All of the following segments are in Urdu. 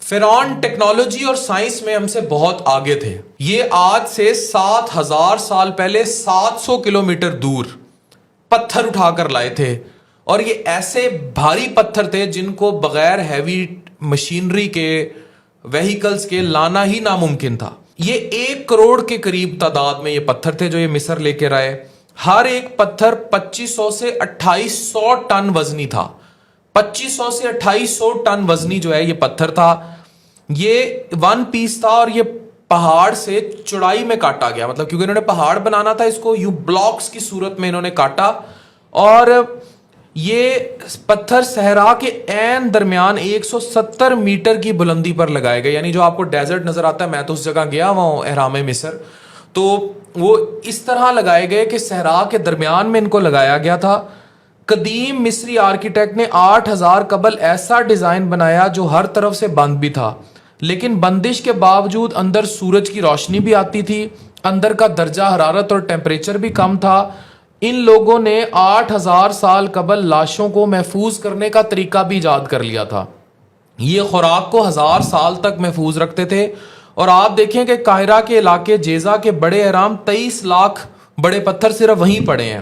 فرعون ٹیکنالوجی اور سائنس میں ہم سے بہت آگے تھے. یہ آج سے 7,000 سال پہلے 700 کلومیٹر دور پتھر اٹھا کر لائے تھے, اور یہ ایسے بھاری پتھر تھے جن کو بغیر ہیوی مشینری کے, وہیکلز کے لانا ہی ناممکن تھا. یہ 1 کروڑ کے قریب تعداد میں یہ پتھر تھے جو یہ مصر لے کے آئے. ہر ایک پتھر 2500 سے 2800 ٹن وزنی تھا. 2500 سے 2800 ٹن وزنی جو ہے یہ پتھر تھا. یہ 1 پیس تھا اور یہ پہاڑ سے چوڑائی میں کاٹا گیا, مطلب کیونکہ انہوں نے پہاڑ بنانا تھا, اس کو یوں بلاکس کی صورت میں انہوں نے کاٹا. اور یہ پتھر صحرا کے عین درمیان 170 میٹر کی بلندی پر لگائے گئے. یعنی جو آپ کو ڈیزرٹ نظر آتا ہے, میں تو اس جگہ گیا ہوا ہوں, اہرام مصر, تو وہ اس طرح لگائے گئے کہ صحرا کے درمیان میں ان کو لگایا گیا تھا. قدیم مصری آرکیٹیکٹ نے 8000 قبل ایسا ڈیزائن بنایا جو ہر طرف سے بند بھی تھا, لیکن بندش کے باوجود اندر سورج کی روشنی بھی آتی تھی, اندر کا درجہ حرارت اور ٹیمپریچر بھی کم تھا. ان لوگوں نے 8000 سال قبل لاشوں کو محفوظ کرنے کا طریقہ بھی ایجاد کر لیا تھا. یہ خوراک کو 1000 سال تک محفوظ رکھتے تھے. اور آپ دیکھیں کہ قاہرہ کے علاقے جیزہ کے بڑے اہرام 23 لاکھ بڑے پتھر صرف وہیں پڑے ہیں.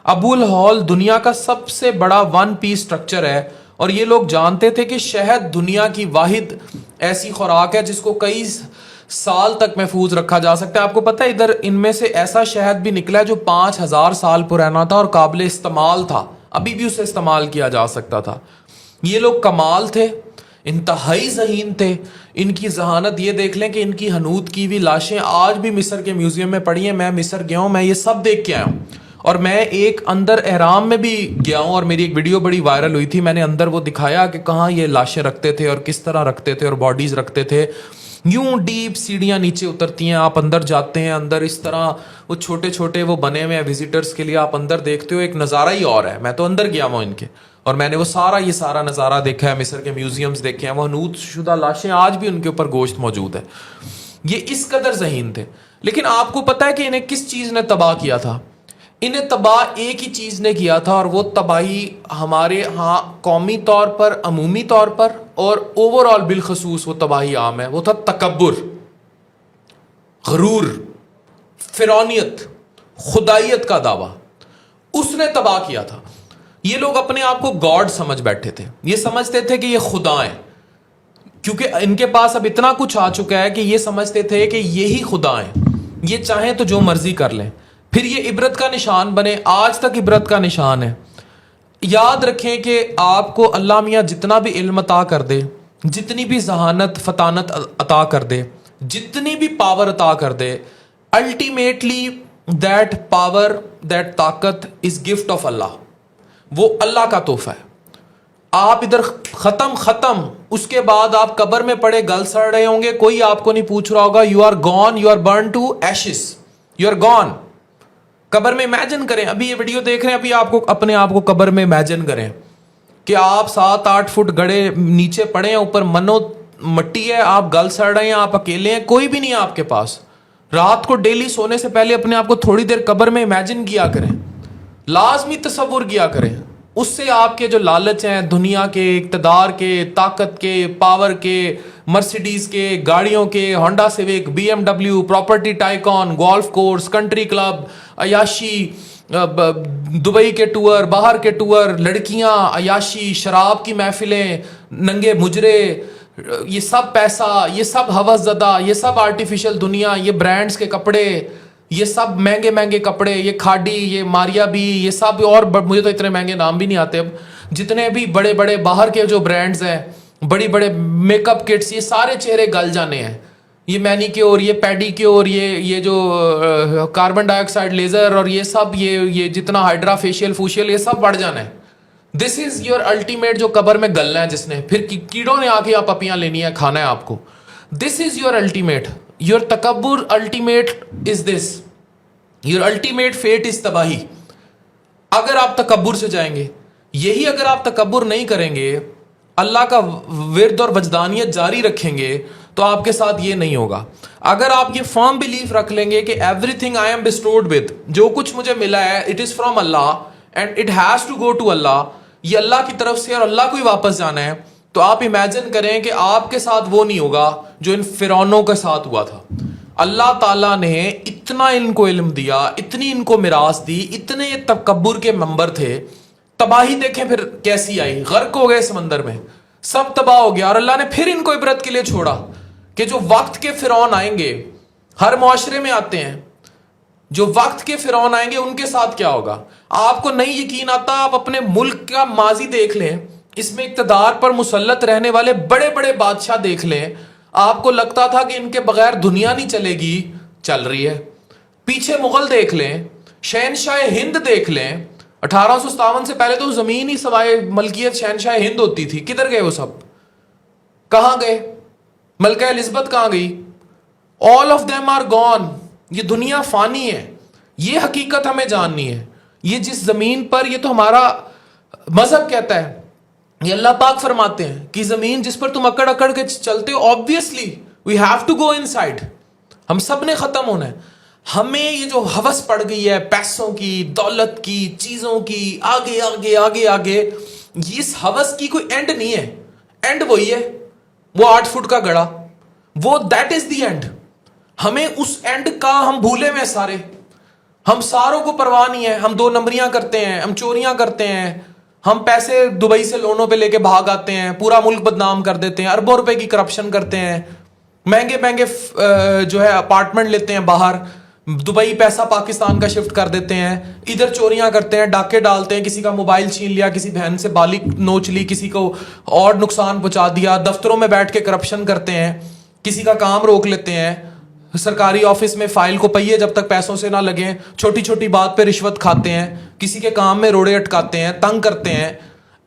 ابو الہول دنیا کا سب سے بڑا 1 پیس سٹرکچر ہے, اور یہ لوگ جانتے تھے کہ شہد دنیا کی واحد ایسی خوراک ہے جس کو کئی سال تک محفوظ رکھا جا سکتا ہے. آپ کو پتہ ہے ادھر ان میں سے ایسا شہد بھی نکلا ہے جو 5000 سال پرانا تھا اور قابل استعمال تھا, ابھی بھی اسے استعمال کیا جا سکتا تھا. یہ لوگ کمال تھے, انتہائی ذہین تھے. ان کی ذہانت یہ دیکھ لیں کہ ان کی حنوط کی ہوئی لاشیں آج بھی مصر کے میوزیم میں پڑی ہیں. میں مصر گیا ہوں, میں یہ سب دیکھ کے آیا ہوں, اور میں ایک اندر احرام میں بھی گیا ہوں, اور میری ایک ویڈیو بڑی وائرل ہوئی تھی. میں نے اندر وہ دکھایا کہ کہاں یہ لاشیں رکھتے تھے اور کس طرح رکھتے تھے اور باڈیز رکھتے تھے. یوں ڈیپ سیڑھیاں نیچے اترتی ہیں, آپ اندر جاتے ہیں, اندر اس طرح وہ چھوٹے چھوٹے وہ بنے ہوئے ہیں وزٹرز کے لیے, آپ اندر دیکھتے ہو, ایک نظارہ ہی اور ہے. میں تو اندر گیا ہوں ان کے, اور میں نے وہ یہ سارا نظارہ دیکھا ہے, مصر کے میوزیمز دیکھے ہیں. وہ حنوط شدہ لاشیں آج بھی ان کے اوپر گوشت موجود ہے. یہ اس قدر ذہین تھے. لیکن آپ کو پتہ ہے کہ انہیں کس چیز نے تباہ کیا تھا؟ انہیں تباہ ایک ہی چیز نے کیا تھا, اور وہ تباہی ہمارے ہاں قومی طور پر, عمومی طور پر اور اوور آل بالخصوص وہ تباہی عام ہے. وہ تھا تکبر, غرور, فرعونیت, خدائیت کا دعویٰ. اس نے تباہ کیا تھا. یہ لوگ اپنے آپ کو گاڈ سمجھ بیٹھے تھے. یہ سمجھتے تھے کہ یہ خدا ہیں, کیونکہ ان کے پاس اب اتنا کچھ آ چکا ہے کہ یہ سمجھتے تھے کہ یہی خدا ہیں, یہ چاہیں تو جو مرضی کر لیں. پھر یہ عبرت کا نشان بنے, آج تک عبرت کا نشان ہے. یاد رکھیں کہ آپ کو اللہ میاں جتنا بھی علم عطا کر دے, جتنی بھی ذہانت فطانت عطا کر دے, جتنی بھی پاور عطا کر دے, الٹیمیٹلی دیٹ پاور, دیٹ طاقت از گفٹ آف اللہ. وہ اللہ کا تحفہ ہے. آپ ادھر ختم, اس کے بعد آپ قبر میں پڑے گل سڑ رہے ہوں گے, کوئی آپ کو نہیں پوچھ رہا ہوگا. You are gone, you are burn to ashes, you are gone. قبر میں امیجن کریں, ابھی یہ ویڈیو دیکھ رہے ہیں, ابھی آپ کو اپنے آپ کو قبر میں امیجن کریں کہ آپ 7-8 فٹ گڑے نیچے پڑے ہیں, اوپر منو مٹی ہے, آپ گل سڑ رہے ہیں, آپ اکیلے ہیں, کوئی بھی نہیں ہے آپ کے پاس. رات کو ڈیلی سونے سے پہلے اپنے آپ کو تھوڑی دیر قبر میں امیجن کیا کریں, لازمی تصور کیا کریں. اس سے آپ کے جو لالچ ہیں دنیا کے, اقتدار کے, طاقت کے, پاور کے, مرسیڈیز کے, گاڑیوں کے, Honda Civic, BMW, property tycoon, golf course, country club, عیاشی, دبئی کے ٹور, باہر کے ٹور, لڑکیاں, عیاشی, شراب کی محفلیں, ننگے مجرے, یہ سب پیسہ, یہ سب ہوس زدہ, یہ سب آرٹیفیشل دنیا, یہ برانڈز کے کپڑے, یہ سب مہنگے مہنگے کپڑے, یہ کھاڈی, یہ ماریا بی, یہ سب, اور مجھے تو اتنے مہنگے نام بھی نہیں آتے اب, جتنے بھی بڑے بڑے باہر کے جو برانڈز ہیں, بڑی بڑے میک اپ کٹس, یہ سارے چہرے گل جانے ہیں. یہ مینی کیور, یہ پیڈی کیور, یہ جو کاربن ڈائی آکسائڈ لیزر, اور یہ سب, یہ جتنا ہائیڈرا فیشیل فوشیل, یہ سب بڑھ جانا ہے. دس از یور الٹیمیٹ, جو قبر میں گلنا ہے جس نے, پھر کیڑوں نے آ کے آپ پپیاں لینی ہے, کھانا ہے آپ کو. This is your ultimate. Your تکبر ultimate is this. Your ultimate fate is تباہی. اگر آپ تکبر سے جائیں گے, یہی اگر آپ تکبر نہیں کریں گے, اللہ کا ورد اور وجدانیت جاری رکھیں گے, تو آپ کے ساتھ یہ نہیں ہوگا. اگر آپ یہ فرم بلیف رکھ لیں گے کہ everything I am bestowed with, جو کچھ مجھے ملا ہے it is from Allah and it has to go to Allah, یہ اللہ کی طرف سے اور اللہ کو ہی واپس جانا ہے, تو آپ امیجن کریں کہ آپ کے ساتھ وہ نہیں ہوگا جو ان فرعونوں کے ساتھ ہوا تھا. اللہ تعالیٰ نے اتنا ان کو علم دیا, اتنی ان کو میراث دی, اتنے تکبر کے ممبر تھے, تباہی دیکھیں پھر کیسی آئی, غرق ہو گئے سمندر میں, سب تباہ ہو گیا. اور اللہ نے پھر ان کو عبرت کے لیے چھوڑا کہ جو وقت کے فرعون آئیں گے, ہر معاشرے میں آتے ہیں, جو وقت کے فرعون آئیں گے ان کے ساتھ کیا ہوگا. آپ کو نہیں یقین آتا, آپ اپنے ملک کا ماضی دیکھ لیں, اس میں اقتدار پر مسلط رہنے والے بڑے بڑے بادشاہ دیکھ لیں, آپ کو لگتا تھا کہ ان کے بغیر دنیا نہیں چلے گی, چل رہی ہے. پیچھے مغل دیکھ لیں, شہنشاہ ہند دیکھ لیں, 1857 سے پہلے تو زمین ہی سوائے ملکیت شہنشاہ ہند ہوتی تھی. کدھر گئے وہ سب, کہاں گئے؟ ملکہ الزبتھ کہاں گئی؟ all of them are gone. یہ دنیا فانی ہے, یہ حقیقت ہمیں جاننی ہے. یہ جس زمین پر, یہ تو ہمارا مذہب کہتا ہے, یہ اللہ پاک فرماتے ہیں کہ زمین جس پر تم اکڑ اکڑ کے چلتے ہو, obviously we have to go inside. ہم سب نے ختم ہونا ہے. ہمیں یہ جو ہوس پڑ گئی ہے پیسوں کی, دولت کی, چیزوں کی, آگے آگے آگے آگے, اس ہوس کی کوئی اینڈ نہیں ہے. اینڈ وہی ہے, وہ 8 فٹ کا گڑا, وہ دیٹ از دی اینڈ. ہمیں اس اینڈ کا ہم بھولے میں سارے, ہم ساروں کو پرواہ نہیں ہے. ہم 2 نمبریاں کرتے ہیں, ہم چوریاں کرتے ہیں, ہم پیسے دبئی سے لونوں پہ لے کے بھاگ آتے ہیں, پورا ملک بدنام کر دیتے ہیں, اربوں روپے کی کرپشن کرتے ہیں, مہنگے مہنگے جو ہے اپارٹمنٹ لیتے ہیں باہر, دبئی پیسہ پاکستان کا شفٹ کر دیتے ہیں, ادھر چوریاں کرتے ہیں, ڈاکے ڈالتے ہیں, کسی کا موبائل چھین لیا, کسی بہن سے بالی نوچ لی, کسی کو اور نقصان پہنچا دیا, دفتروں میں بیٹھ کے کرپشن کرتے ہیں, کسی کا کام روک لیتے ہیں, سرکاری آفس میں فائل کو پہیے جب تک پیسوں سے نہ لگیں, چھوٹی چھوٹی بات پہ رشوت کھاتے ہیں, کسی کے کام میں روڑے اٹکاتے ہیں, تنگ کرتے ہیں.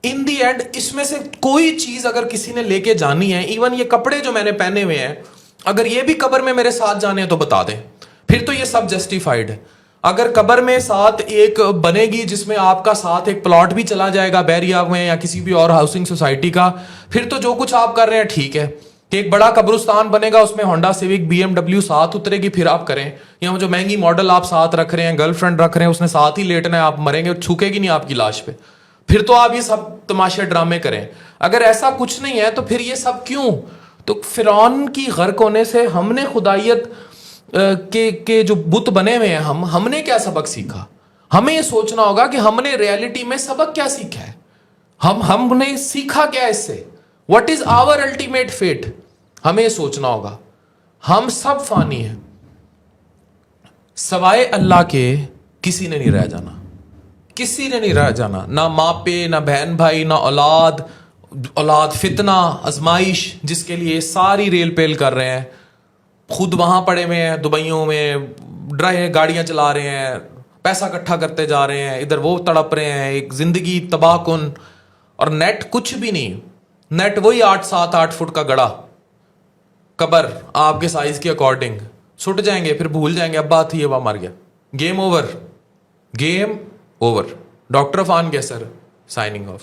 ان دی اینڈ اس میں سے کوئی چیز اگر کسی نے لے کے جانی ہے, ایون یہ کپڑے جو میں نے پہنے ہوئے ہیں, اگر یہ بھی قبر میں میرے ساتھ جانے ہیں تو بتا دیں, پھر تو یہ سب جسٹیفائڈ ہے. اگر قبر میں ساتھ ایک بنے گی جس میں آپ کا ساتھ ایک پلاٹ بھی چلا جائے گا بیریا میں یا کسی بھی اور ہاؤسنگ سوسائٹی کا, پھر تو جو کچھ آپ کر رہے ہیں ٹھیک ہے. کہ ایک بڑا قبرستان بنے گا, اس میں ہونڈا سیوک BMW ساتھ اترے گی, پھر آپ کریں. یا جو مہنگی ماڈل آپ ساتھ رکھ رہے ہیں, گرل فرینڈ رکھ رہے ہیں, اس نے ساتھ ہی لیٹنا ہے, آپ مریں گے, چھوکے گی نہیں آپ کی لاش پہ, پھر تو آپ یہ سب تماشے ڈرامے کریں. اگر ایسا کچھ نہیں ہے تو پھر یہ سب کیوں؟ تو فرعون کی غرق ہونے سے ہم نے خدائیت کے جو بت بنے ہوئے ہیں, ہم نے کیا سبق سیکھا؟ ہمیں یہ سوچنا ہوگا کہ ہم نے ریالٹی میں سبق کیا سیکھا ہے, ہم نے سیکھا کیا اس سے, what is our ultimate fate. ہمیں یہ سوچنا ہوگا. ہم سب فانی ہیں, سوائے اللہ کے کسی نے نہیں رہ جانا, کسی نے نہیں رہ جانا, نہ ماں پہ, نہ بہن بھائی, نہ اولاد فتنہ آزمائش جس کے لیے ساری ریل پیل کر رہے ہیں, خود وہاں پڑے ہوئے ہیں دبئیوں میں, گاڑیاں چلا رہے ہیں, پیسہ اکٹھا کرتے جا رہے ہیں, ادھر وہ تڑپ رہے ہیں, ایک زندگی تباہ کن. اور نیٹ کچھ بھی نہیں, نیٹ وہی 8 فٹ کا گڑا, قبر آپ کے سائز کے اکارڈنگ, سٹ جائیں گے, پھر بھول جائیں گے, ابا تھی وہ مر گیا, game over, game over. Doctor Irfan کیسر سائننگ آف.